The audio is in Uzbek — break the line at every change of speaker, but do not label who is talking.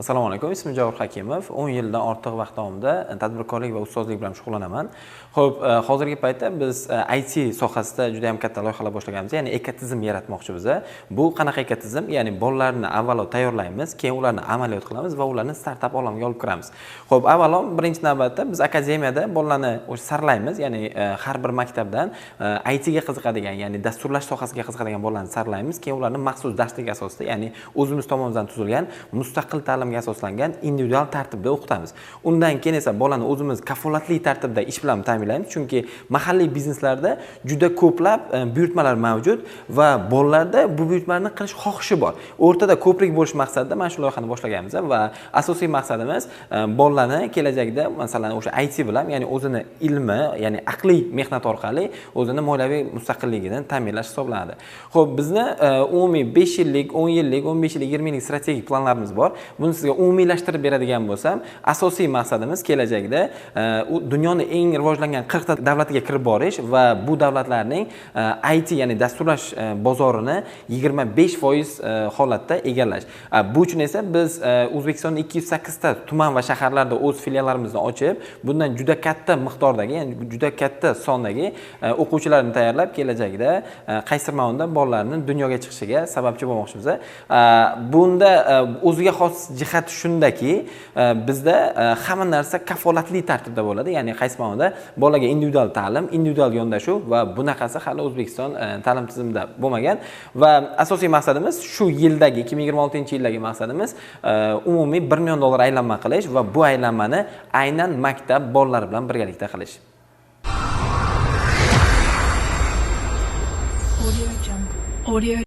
Assalomu alaykum. Ismim Javur Hakimov. 10 yildan ortiq vaqt davomida tadbirkorlik va ustozlik bilan shug'ullanaman. Xo'p, hozirgi paytda biz IT sohasida juda ham katta loyihalar boshlaganmiz. Ya'ni ekotizim yaratmoqchi biz. Bu qanaqa ekotizim? Ya'ni bolalarni avvalo tayyorlaymiz, keyin ularni amaliyot qilamiz va ularni startap olamiga olib kiramiz. Xo'p, avvalo birinchi navbatda biz akademiyada bolalarni o'sha sarlaymiz. Ya'ni har bir maktabdan IT ga qiziqadigan, ya'ni dasturlash sohasiga qiziqadigan bolalarni sarlaymiz. Keyin ularni maxsus darslik asosida, ya'ni o'zimiz tomonidan tuzilgan mustaqil ta'limga asoslangan individual tartibda o'qitamiz. Undan keyin esa bolani o'zimiz kafolatli tartibda ish bilan ta'minlaymiz, chunki mahalliy bizneslarda juda ko'plab buyurtmalar mavjud va bolalarda bu buyurtmalarni qilish xohishi bor. O'rtada ko'prik bo'lish maqsadida mana shu loyihani boshlaganmiz va asosiy maqsadimiz bolalarni kelajakda masalan o'sha IT bilan, ya'ni o'zini ilmi, ya'ni aqliy mehnat orqali o'zini moliyaviy mustaqilligini ta'minlash hisoblanadi. Xo'p, bizni umumiy 5 yillik, 10 yillik, 15 yillik, 20 yillik strategik planlarimiz bor. Buni sizga umumiylashtirib beradigan bo'lsam, asosiy maqsadimiz kelajakda dunyoning eng rivojlangan 40 ta davlatiga kirib borish va bu davlatlarning IT, ya'ni dasturlash bozorini 25% holatda egallash. Bu uchun esa biz O'zbekistonda 208 ta tuman va shaharlarda o'z filiallarimizni ochib, bundan juda katta miqdordagi, ya'ni juda katta sondagi o'quvchilarni tayyorlab, kelajakda qaysi ma'noda bolalarning dunyoga chiqishiga sababchi bo'lmoqchimiz. Bunda o'ziga xos jihati shundaki, bizda hamma narsa kafolatli tartibda bo'ladi. Ya'ni qaysi ma'noda bolaga individual ta'lim, individual yondashuv va bunaqasi hali O'zbekiston ta'lim tizimida bo'lmagan va asosiy maqsadimiz shu yildagi 2026-yildagi maqsadimiz umumiy $1 million aylanma qilish va bu aylanmani aynan maktab bolalari bilan birgalikda qilish.
Audio